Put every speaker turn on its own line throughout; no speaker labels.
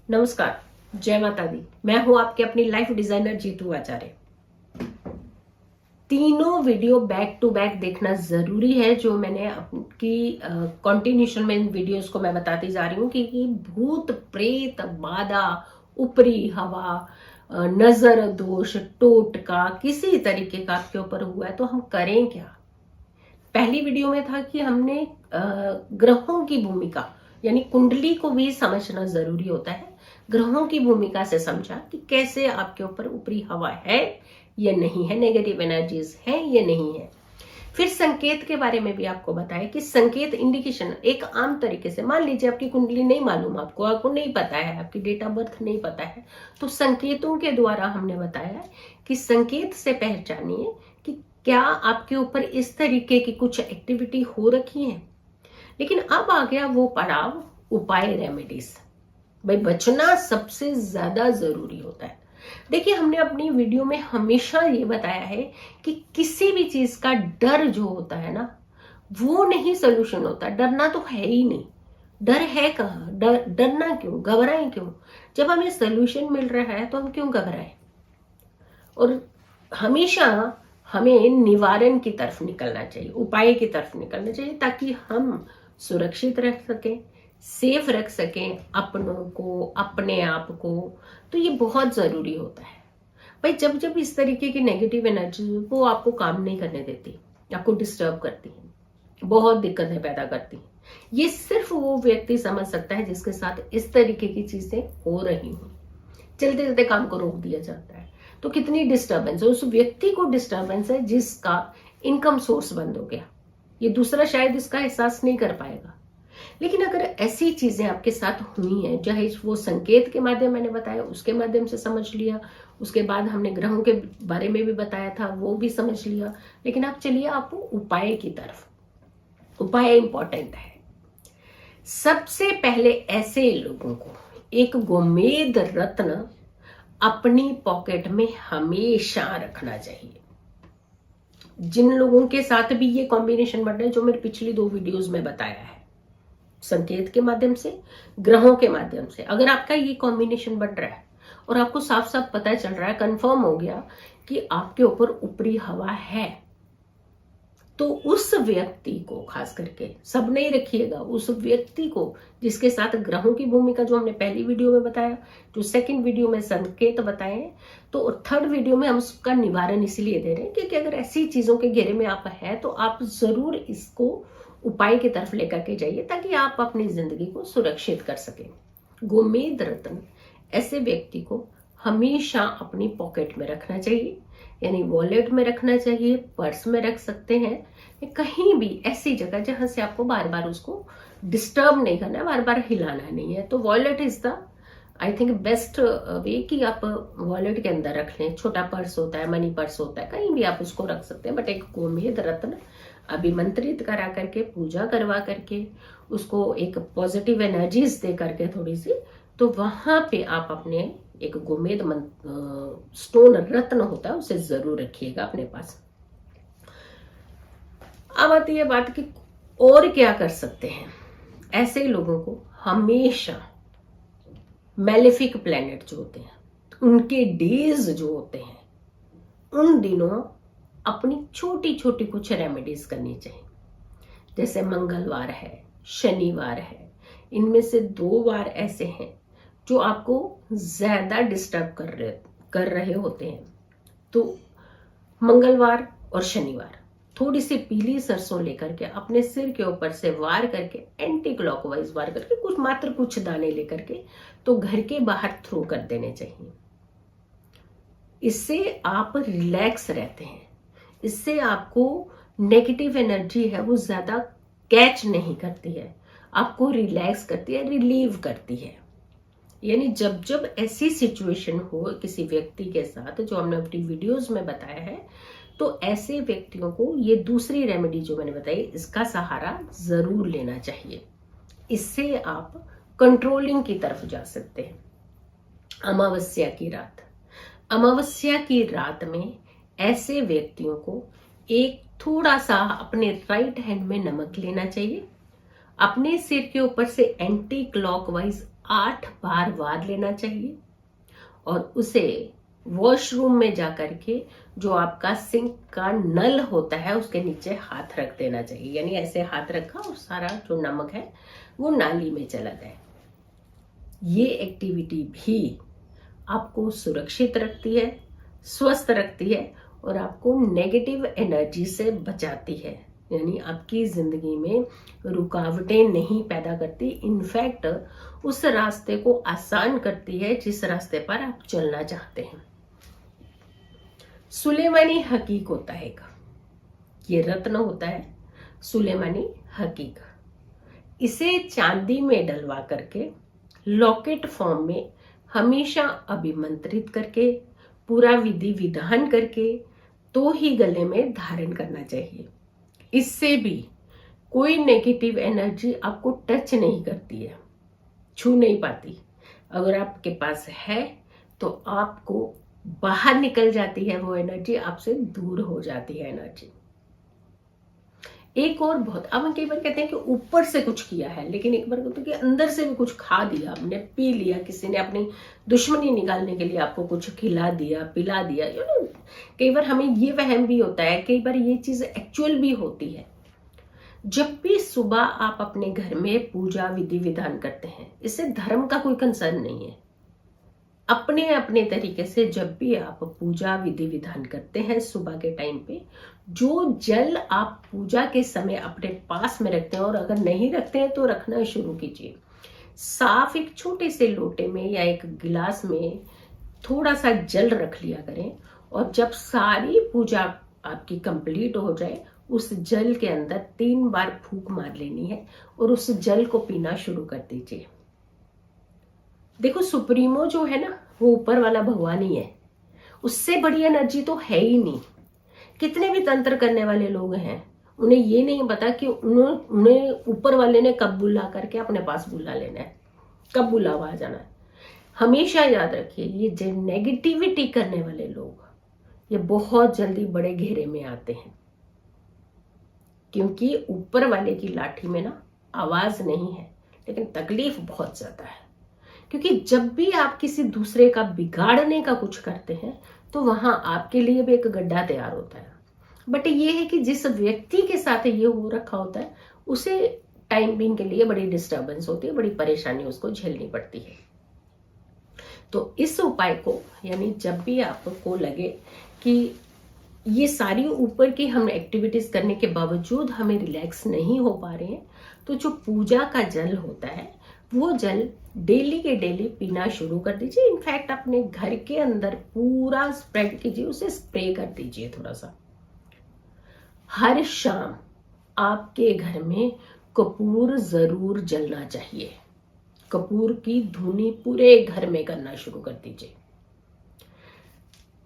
नमस्कार, जय माता दी। मैं हूं आपके अपनी लाइफ डिजाइनर जीतू आचार्य। तीनों वीडियो बैक टू बैक देखना जरूरी है। जो मैंने आपकी कंटिन्यूशन में इन वीडियोस को मैं बताती जा रही हूँ कि भूत प्रेत बाधा, ऊपरी हवा, नजर दोष, टोटका किसी तरीके का आपके ऊपर हुआ है तो हम करें क्या। पहली वीडियो में था कि हमने ग्रहों की भूमिका यानी कुंडली को भी समझना जरूरी होता है। ग्रहों की भूमिका से समझा कि कैसे आपके ऊपर ऊपरी हवा है या नहीं है, नेगेटिव एनर्जीज है या नहीं है। फिर संकेत के बारे में भी आपको बताया कि संकेत इंडिकेशन एक आम तरीके से, मान लीजिए आपकी कुंडली नहीं मालूम, आपको नहीं पता है, आपकी डेट ऑफ बर्थ नहीं पता है, तो संकेतों के द्वारा हमने बताया कि संकेत से पहचानिए कि क्या आपके ऊपर इस तरीके की कुछ एक्टिविटी हो रखी है। लेकिन अब आ गया वो पड़ाव, उपाय, रेमेडीज। भाई बचना सबसे ज्यादा जरूरी होता है। देखिए, हमने अपनी वीडियो में हमेशा ये बताया है कि किसी भी चीज का डर जो होता है ना, वो नहीं सोल्यूशन होता। डरना तो है ही नहीं, डर है कहाँ, डरना क्यों, घबराएं क्यों। जब हमें सोल्यूशन मिल रहा है तो हम क्यों घबराएं। और हमेशा हमें निवारण की तरफ निकलना चाहिए, उपाय की तरफ निकलना चाहिए, ताकि हम सुरक्षित रह सकें, सेफ रख सकें अपनों को, अपने आप को। तो ये बहुत जरूरी होता है। भाई जब जब इस तरीके की नेगेटिव एनर्जी वो आपको काम नहीं करने देती, आपको डिस्टर्ब करती है, बहुत दिक्कतें पैदा करती है, ये सिर्फ वो व्यक्ति समझ सकता है जिसके साथ इस तरीके की चीजें हो रही हूं। चलते चलते काम को रोक दिया जाता है तो कितनी डिस्टर्बेंस है। उस व्यक्ति को डिस्टर्बेंस है जिसका इनकम सोर्स बंद हो गया। ये दूसरा शायद इसका एहसास नहीं कर पाएगा। लेकिन अगर ऐसी चीजें आपके साथ हुई हैं, चाहे वो संकेत के माध्यम मैंने बताया उसके माध्यम से समझ लिया, उसके बाद हमने ग्रहों के बारे में भी बताया था वो भी समझ लिया, लेकिन आप चलिए आप उपाय की तरफ। उपाय इंपॉर्टेंट है। सबसे पहले ऐसे लोगों को एक गोमेद रत्न अपनी पॉकेट में हमेशा रखना चाहिए। जिन लोगों के साथ भी ये कॉम्बिनेशन बन रहा है, जो मेरे पिछली 2 वीडियोस में बताया है, संकेत के माध्यम से, ग्रहों के माध्यम से, अगर आपका ये कॉम्बिनेशन बन रहा है और आपको साफ साफ पता चल रहा है, कंफर्म हो गया कि आपके ऊपर ऊपरी हवा है, तो उस व्यक्ति को, खास करके सब नहीं रखिएगा, उस व्यक्ति को जिसके साथ ग्रहों की भूमिका, जो हमने पहली वीडियो में बताया, जो सेकंड वीडियो में संकेत बताए, तो थर्ड वीडियो में हम उसका निवारण इसलिए दे रहे हैं क्योंकि अगर ऐसी चीजों के घेरे में आप है तो आप जरूर इसको उपाय की तरफ लेकर के जाइए ताकि आप अपनी जिंदगी को सुरक्षित कर सकें। गोमेद रत्न ऐसे व्यक्ति को हमेशा अपनी पॉकेट में रखना चाहिए, यानी वॉलेट में रखना चाहिए, पर्स में रख सकते हैं, कहीं भी ऐसी जगह जहां से आपको बार बार उसको डिस्टर्ब नहीं करना है, बार बार हिलाना नहीं है। तो wallet is the I think best way कि आप वॉलेट के अंदर रख लें। छोटा पर्स होता है, मनी पर्स होता है, कहीं भी आप उसको रख सकते हैं, बट एक गोमेद रत्न अभिमंत्रित करा करके, पूजा करवा करके, उसको एक पॉजिटिव एनर्जीज दे करके थोड़ी सी, तो वहां पे आप अपने एक गोमेद स्टोन रत्न होता है उसे जरूर रखिएगा अपने पास। अब आती है बात कि और क्या कर सकते हैं। ऐसे लोगों को हमेशा मैलेफिक प्लैनेट जो होते हैं, उनके डेज जो होते हैं, उन दिनों अपनी छोटी छोटी कुछ रेमेडीज करनी चाहिए। जैसे मंगलवार है, शनिवार है, इनमें से 2 बार ऐसे हैं जो आपको ज्यादा डिस्टर्ब कर रहे होते हैं। तो मंगलवार और शनिवार थोड़ी सी पीली सरसों लेकर के अपने सिर के ऊपर से वार करके, एंटी क्लॉकवाइज वार करके, कुछ दाने लेकर के तो घर के बाहर थ्रो कर देने चाहिए। इससे आप रिलैक्स रहते हैं, इससे आपको नेगेटिव एनर्जी है वो ज्यादा कैच नहीं करती है, आपको रिलैक्स करती है, रिलीव करती है। यानी जब जब ऐसी सिचुएशन हो किसी व्यक्ति के साथ, जो हमने अपनी वीडियोस में बताया है, तो ऐसे व्यक्तियों को ये दूसरी रेमेडी जो मैंने बताई, इसका सहारा जरूर लेना चाहिए। इससे आप कंट्रोलिंग की तरफ जा सकते हैं। अमावस्या की रात, अमावस्या की रात में ऐसे व्यक्तियों को एक थोड़ा सा अपने राइट हैंड में नमक लेना चाहिए, अपने सिर के ऊपर से एंटी क्लॉकवाइज 8 बार वार लेना चाहिए और उसे वॉशरूम में जाकर के जो आपका सिंक का नल होता है उसके नीचे हाथ रख देना चाहिए। यानी ऐसे हाथ रखा और सारा जो नमक है वो नाली में चला जाए। ये एक्टिविटी भी आपको सुरक्षित रखती है, स्वस्थ रखती है और आपको नेगेटिव एनर्जी से बचाती है। यानी आपकी जिंदगी में रुकावटें नहीं पैदा करती, इनफैक्ट उस रास्ते को आसान करती है जिस रास्ते पर आप चलना चाहते हैं। सुलेमानी हकीक होता है, ये रत्न होता है सुलेमानी हकीक। इसे चांदी में डलवा करके लॉकेट फॉर्म में हमेशा अभिमंत्रित करके पूरा विधि विधान करके तो ही गले में धारण करना चाहिए। इससे भी कोई नेगेटिव एनर्जी आपको टच नहीं करती है, छू नहीं पाती। अगर आपके पास है तो आपको बाहर निकल जाती है, वो एनर्जी आपसे दूर हो जाती है एनर्जी। एक और बहुत, अब हम कई बार कहते हैं कि ऊपर से कुछ किया है, लेकिन एक बार कहते हैं कि अंदर से भी कुछ खा दिया, हमने पी लिया, किसी ने अपनी दुश्मनी निकालने के लिए आपको कुछ खिला दिया, पिला दिया। कई बार हमें ये वहम भी होता है, कई बार ये चीज एक्चुअल भी होती है। जब भी सुबह आप अपने घर में पूजा विधि विधान करते हैं, इससे धर्म का कोई कंसर्न नहीं है। अपने अपने तरीके से जब भी आप पूजा विधि विधान करते हैं सुबह के टाइम पे, जो जल आप पूजा के समय अपने पास में रखते हैं, और अगर नहीं रखते हैं तो रखना शुरू कीजिए। साफ एक छोटे से लोटे में या एक गिलास में थोड़ा सा जल रख लिया करें, और जब सारी पूजा आपकी कंप्लीट हो जाए उस जल के अंदर 3 बार फूंक मार लेनी है और उस जल को पीना शुरू कर दीजिए। देखो, सुप्रीमो जो है ना, वो ऊपर वाला भगवान ही है, उससे बड़ी एनर्जी तो है ही नहीं। कितने भी तंत्र करने वाले लोग हैं, उन्हें ये नहीं पता कि उन्हें ऊपर वाले ने कब बुला करके अपने पास बुला लेना है, कब बुलावा आ जाना है। हमेशा याद रखिए, ये जो नेगेटिविटी करने वाले लोग, ये बहुत जल्दी बड़े घेरे में आते हैं, क्योंकि ऊपर वाले की लाठी में ना आवाज नहीं है, लेकिन तकलीफ बहुत ज्यादा है। क्योंकि जब भी आप किसी दूसरे का बिगाड़ने का कुछ करते हैं तो वहां आपके लिए भी एक गड्ढा तैयार होता है। बट ये है कि जिस व्यक्ति के साथ ये हो रखा होता है, उसे टाइम बीइंग के लिए बड़ी डिस्टर्बेंस होती है, बड़ी परेशानी उसको झेलनी पड़ती है। तो इस उपाय को, यानी जब भी आपको लगे कि ये सारी ऊपर की हम एक्टिविटीज करने के बावजूद हमें रिलैक्स नहीं हो पा रहे हैं, तो जो पूजा का जल होता है वो जल डेली के डेली पीना शुरू कर दीजिए। इनफैक्ट अपने घर के अंदर पूरा स्प्रेड कीजिए, उसे स्प्रे कर दीजिए थोड़ा सा। हर शाम आपके घर में कपूर जरूर जलना चाहिए। कपूर की धुनी पूरे घर में करना शुरू कर दीजिए।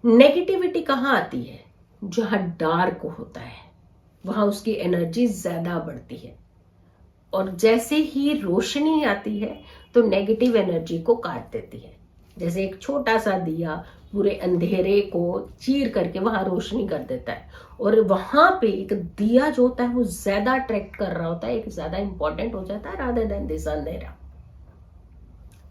नेगेटिविटी कहाँ आती है? जहां डार्क होता है वहां उसकी एनर्जी ज्यादा बढ़ती है, और जैसे ही रोशनी आती है तो नेगेटिव एनर्जी को काट देती है। जैसे एक छोटा सा दिया पूरे अंधेरे को चीर करके वहां रोशनी कर देता है, और वहां पे एक दिया जो होता है वो ज्यादा अट्रैक्ट कर रहा होता है, एक ज्यादा इंपॉर्टेंट हो जाता है रादर देन दिस अंधेरा।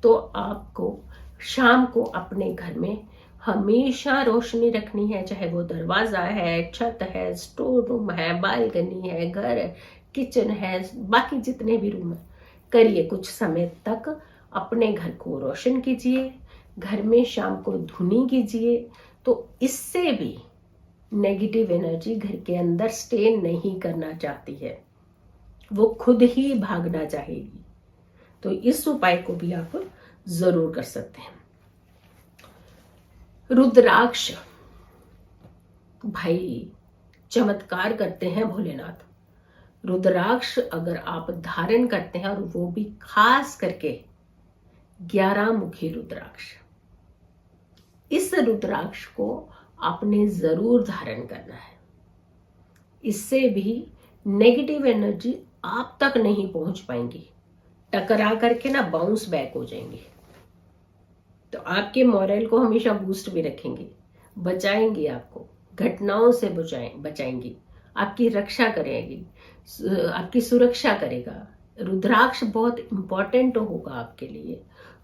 तो आपको शाम को अपने घर में हमेशा रोशनी रखनी है, चाहे वो दरवाजा है, छत है, स्टोर रूम है, बालकनी है, घर है, किचन है, बाकी जितने भी रूम है, करिए। कुछ समय तक अपने घर को रोशन कीजिए, घर में शाम को धुनी कीजिए, तो इससे भी नेगेटिव एनर्जी घर के अंदर स्टे नहीं करना चाहती है, वो खुद ही भागना चाहेगी। तो इस उपाय को भी आप जरूर कर सकते हैं। रुद्राक्ष, भाई चमत्कार करते हैं भोलेनाथ। रुद्राक्ष अगर आप धारण करते हैं, और वो भी खास करके 11 मुखी रुद्राक्ष, इस रुद्राक्ष को आपने जरूर धारण करना है। इससे भी नेगेटिव एनर्जी आप तक नहीं पहुंच पाएंगी, टकरा करके ना बाउंस बैक हो जाएंगी। तो आपके मॉरल को हमेशा बूस्ट भी रखेंगे, बचाएंगी, आपको घटनाओं से बचाएंगी, आपकी रक्षा करेगी, आपकी सुरक्षा करेगा। रुद्राक्ष बहुत इंपॉर्टेंट होगा आपके लिए,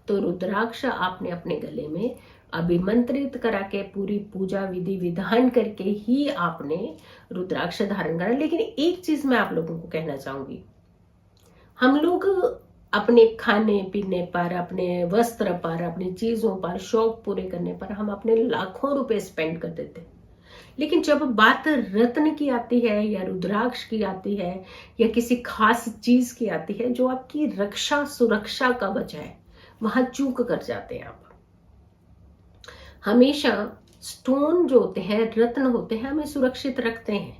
तो रुद्राक्ष आपने अपने गले में अभिमंत्रित करा के पूरी पूजा विधि विधान करके ही आपने रुद्राक्ष धारण करा। लेकिन एक चीज मैं आप लोगों को कहना चाहूंगी, हम लोग अपने खाने पीने पर, अपने वस्त्र पर, अपनी चीजों पर, शौक पूरे करने पर हम अपने लाखों रुपए स्पेंड कर देते हैं। लेकिन जब बात रत्न की आती है या रुद्राक्ष की आती है या किसी खास चीज की आती है जो आपकी रक्षा सुरक्षा का वजह है, वहां चूक कर जाते हैं आप। हमेशा स्टोन जो होते हैं, रत्न होते हैं, हमें सुरक्षित रखते हैं।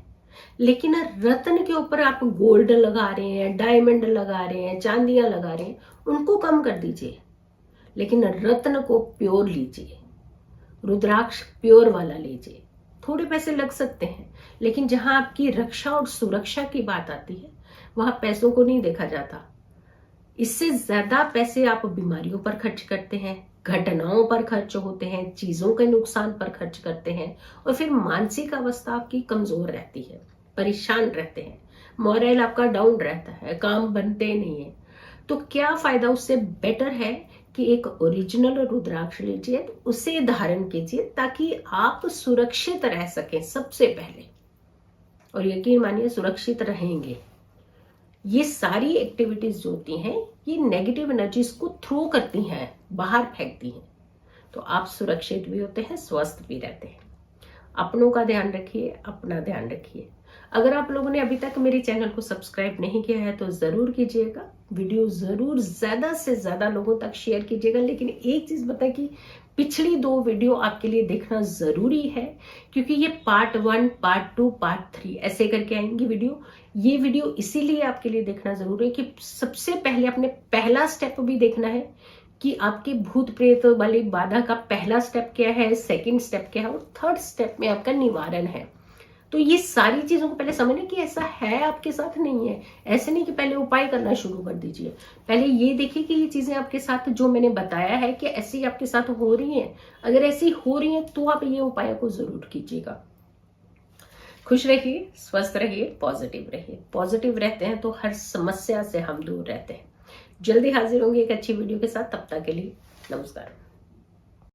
लेकिन रत्न के ऊपर आप गोल्ड लगा रहे हैं, डायमंड लगा रहे हैं, चांदियां लगा रहे हैं, उनको कम कर दीजिए। लेकिन रत्न को प्योर लीजिए, रुद्राक्ष प्योर वाला लीजिए। थोड़े पैसे लग सकते हैं, लेकिन जहां आपकी रक्षा और सुरक्षा की बात आती है वहां पैसों को नहीं देखा जाता। इससे ज्यादा पैसे आप बीमारियों पर खर्च करते हैं, घटनाओं पर खर्च होते हैं, चीजों के नुकसान पर खर्च करते हैं, और फिर मानसिक अवस्था आपकी कमजोर रहती है, परेशान रहते हैं, मोरल आपका डाउन रहता है, काम बनते नहीं है। तो क्या फायदा? उससे बेटर है कि एक ओरिजिनल रुद्राक्ष लीजिए, उसे धारण कीजिए ताकि आप सुरक्षित रह सकें सबसे पहले, और यकीन मानिए सुरक्षित रहेंगे। ये सारी एक्टिविटीज जो होती हैं ये नेगेटिव एनर्जीज को थ्रो करती हैं, बाहर फेंकती हैं, तो आप सुरक्षित भी होते हैं, स्वस्थ भी रहते हैं। अपनों का ध्यान रखिए, अपना ध्यान रखिए। अगर आप लोगों ने अभी तक मेरे चैनल को सब्सक्राइब नहीं किया है तो जरूर कीजिएगा, वीडियो जरूर ज्यादा से ज्यादा लोगों तक शेयर कीजिएगा। लेकिन एक चीज बता कि पिछली 2 वीडियो आपके लिए देखना जरूरी है, क्योंकि ये पार्ट 1, पार्ट 2, पार्ट 3 ऐसे करके आएंगी वीडियो। ये वीडियो इसीलिए आपके लिए देखना जरूरी है कि सबसे पहले अपने पहला स्टेप भी देखना है कि आपके भूत प्रेत वाली बाधा का पहला स्टेप क्या है, सेकंड स्टेप क्या है, और थर्ड स्टेप में आपका निवारण है। तो ये सारी चीजों को पहले समझना कि ऐसा है आपके साथ, नहीं है। ऐसे नहीं कि पहले उपाय करना शुरू कर दीजिए, पहले ये देखिए कि ये चीजें आपके साथ जो मैंने बताया है कि ऐसी आपके साथ हो रही हैं। अगर ऐसी हो रही हैं तो आप ये उपाय को जरूर कीजिएगा। खुश रहिए, स्वस्थ रहिए, पॉजिटिव रहिए। पॉजिटिव रहते हैं तो हर समस्या से हम दूर रहते हैं। जल्दी हाजिर होंगे एक अच्छी वीडियो के साथ, तब तक के लिए नमस्कार।